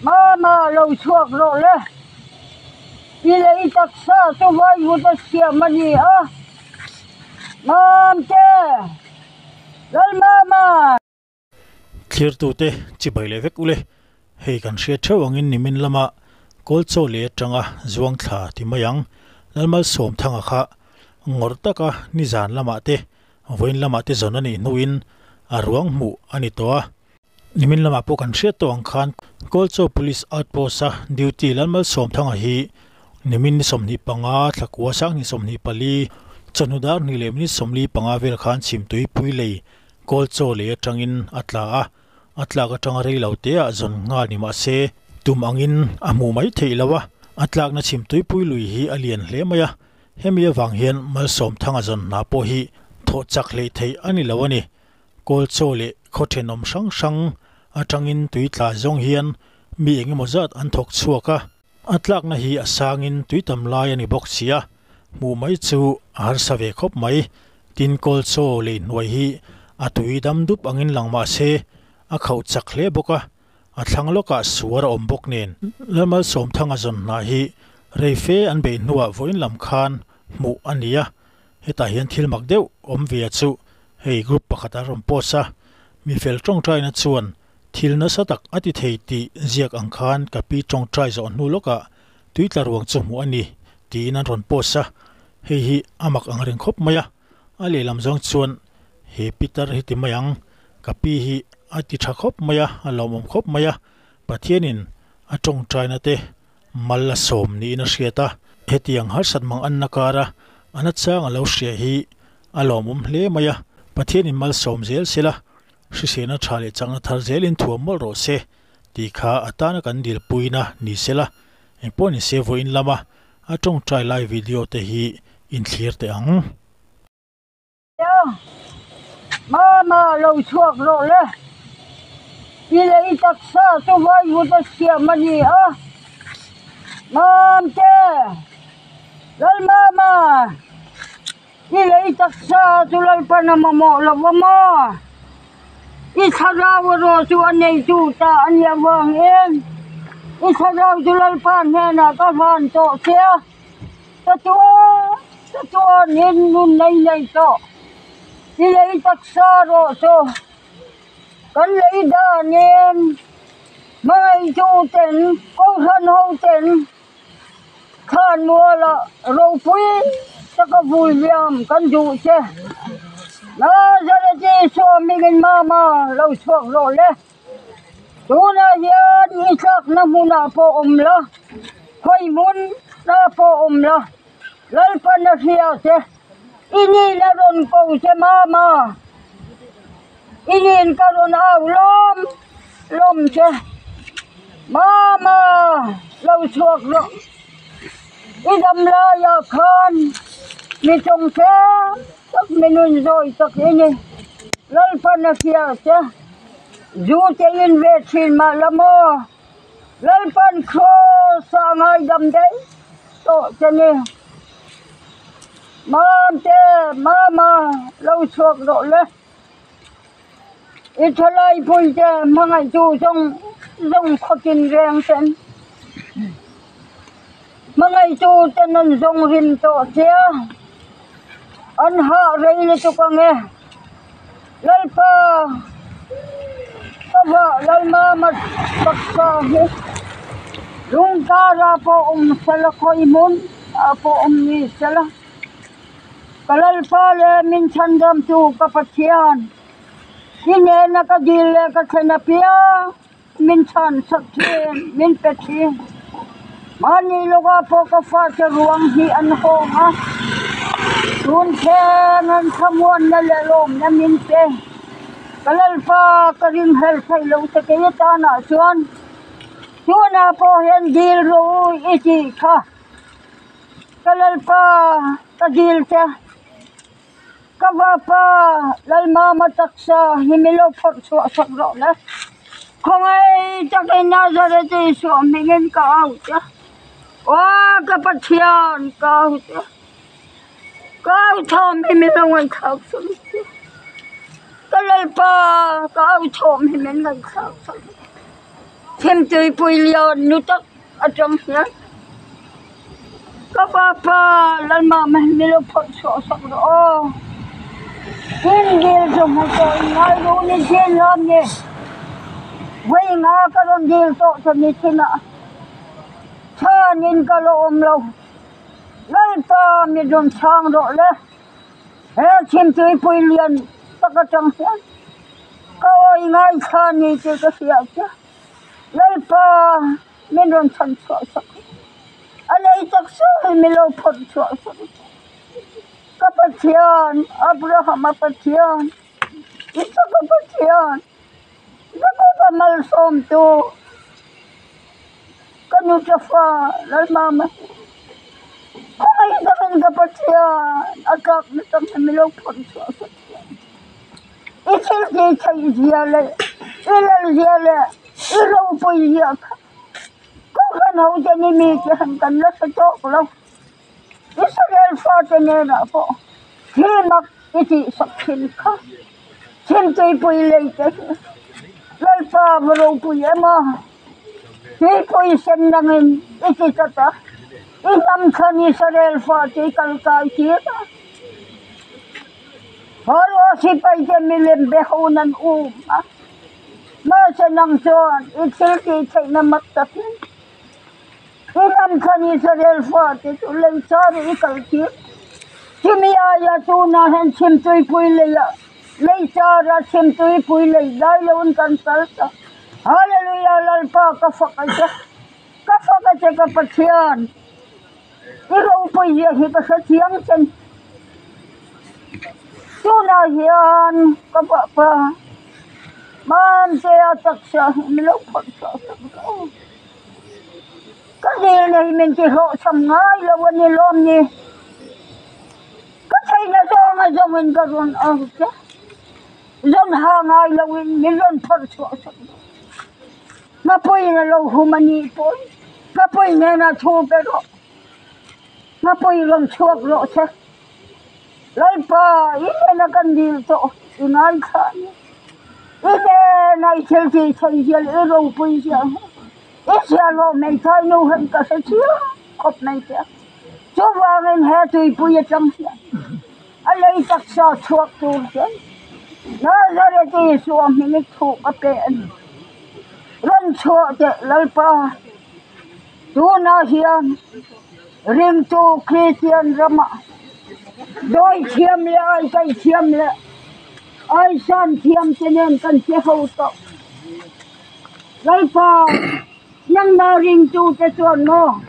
Mama lâu chuộc rồi le. Đi lấy tắc xa cho vai vụ ta xìa mà nhỉ á. Mam chê. Lal mama. Clear tu te chi bai le vek ule hei kan hria theu angin nimin lama kolcho le tanga zuang thla ti mayang lalmal som thanga kha ngor taka ni zan lama te voin lama te zon ani nuin arwang mu ani towa nimin lama po kan hria to ang khan kolcho police outpost a duty lalmal som thanga hi nimin ni somni panga thakwa sang ni somni pali chanudar ni lemni somli panga vel khan chimtui pui lei kolcho le tangin atla ka tanga rei laute a zon nga ni ma se tum angin amu mai theilawa atlak na chimtui pui lui hi alien hle maya hemia wang hian mal som thanga zon na po hi tho chak le thei ani lawani kolcho le khothenom sang sang atangin tuitla zong hian mi engi mozat an thok chuaka atlak na hi asangin tuitam lai ani bok chia mu mai chu har save khop mai tin kolcho le noi hi atui dam dup angin langma se a khau chak hle boka a thangloka suar ombok nen lamal som thanga zon na hi reife an be nuwa voin lam khan mu ania heta hian thil mak deuh om via chu hei group pakhata rom posa mi fel tong trai na chuan thil na satak ati thei ti ziak ang khan kapi tong trai zo nu loka tuitla ruang chu mu ani ti nan ron posa hei hi amak ang reng khop maya ale lam zong chuan he Peter hi ti mayang kapi hi ati thakop maya alomom khop maya pathianin atong traina te malla som ni na hriata hetiang har sat mang an nakara anachang alo hria hi alomom hle maya pathianin mal som zel sela hrisena thale changna thar zelin thuam mol ro se ti kha atana kan dil puina ni sela emponi se vo in lama atong trai live video te hi in clear te ang Mama lâu chuộc rồi le. Đi lấy tắc xa cho vai vụ ta xìa mà nhỉ á. Mam chê. Lal mama. Đi lấy tắc xa cho lal panama mọ là vô mò. Đi xa ra vô rồi cho anh này chú ta anh nhà vàng em. Đi xa ra cho lal pan hè nà có phàn tổ xìa. Ta chúa nên nun này tổ. Đi lấy tắc xa rồi cho con lấy đà niên mai chú tỉnh con thân hậu tỉnh khan mua là rau quý cho có vui liam con dụ chứ nó ra đây chỉ cho mình mama lâu chuộc rồi đấy chú na hiền ít sắc nó muốn na po la khơi muốn na po la lấy phần nó xia chứ ini là ron câu chứ mama ini karon aw lom che mama lâu chuộc rồi idam la ya khan mi trong che tak minun rồi tak ini lal pana kia che du che in ve chin ma lamo lal pan kho sa ngai dam dei to che ni mama lâu chuộc rồi le ít lại phun che mà ngày chú trong khóc kinh rèn sen mà ngày chú tên nên trong hình tổ xe anh hạ rây lên cho con nghe lal pa ba lal ma bak sa hết lung ca ra po sala khoi mun po ni sala kalal pa le min chandam tu kapathian Hine na ka dile ka thenapia min chan sak then min pethi mani loga po ka fa che ruang hi an ho ha tun khen an thamon na le lom na min pe kalal pa ka rim hel thai lo te ke ta na chuan po hen dil ro iti kha kalal pa ka dil te Kavapa lal mama taksa himilo phot so ro la không ai chắc ai na ra đây thì so mình ka au cha wa ka pathian ka au cha ka au thom himilo ngai khau so ka lal pa ka au thom himilo ngai khau so thêm tươi bùi lion nút tắc ở trong nhá các ba lần mà mình lo phật sọ sọ đó thiên địa trong một cái ngay luôn đi thiên làm nhỉ vậy ngã cái con địa tổ cho đi thiên ạ cha nhìn cái lồng lâu lấy ba mình dùng sang rồi đấy hết thêm tươi bùi lion tắc ở trong nhá kawai ngay cha nhìn cái gì chứ lấy ba mình dùng sang sọ sọ alay takso milo ponso kapatyan Abraham apatyan isa kapatyan nako malsom to kanu tafa lalmama ay dakan kapatyan agak nitang milo ponso isil di chay ziyale ilal ziyale ilaw po iyak kan hau jani mi ki han kan la sa tok lo Israel fa tene na po hi mak iti sakhin kha chen tei pui le te lal pa bro pui ema hi pui sen nangin iti tata itam khan Israel fa te kal ka ki haro si pai je milem be honan ma se nang chon itil ki chai na mak tak Ilam kan Israel fati tu lay sari ikalki. Chimiaya tu nahan chimtui pui leya. Lay sara chimtui pui lay. Dahil un kan salta. Hallelujah lalpa kafakaja. Kafakaja kapatiyan. Ikaw pui yahi kasatiyang chen. Tu nahiyan kapapa. Man saya taksa milopon sa sabro. Cái gì này mình chỉ hộ sầm ngay là vấn đề lom nhỉ cái thầy nó cho mình cái con chứ dân hàng ngày là mình dân phật sọ mà bơi là lâu hôm nay bơi mà bơi này là thua cái đó mà bơi lần chuộc rồi chứ lấy ba ít là cần gì to ngay cả ít này chơi gì chơi gì là lâu bơi chứ Israel may tanuhan ka sa siya. Kop na siya. So wangin heto'y puyat lang siya. Alay taksa suwak tuol siya. Nazaret Yesu ang hinikho kapeen. Ran suwak siya lalpa. Tuna siya. Ring to Christian Rama. Doi siyam le ay kay siyam le. Ay san siyam tinen kan siya hauto. Lalpa. Nang naring tu sa tuwan mo.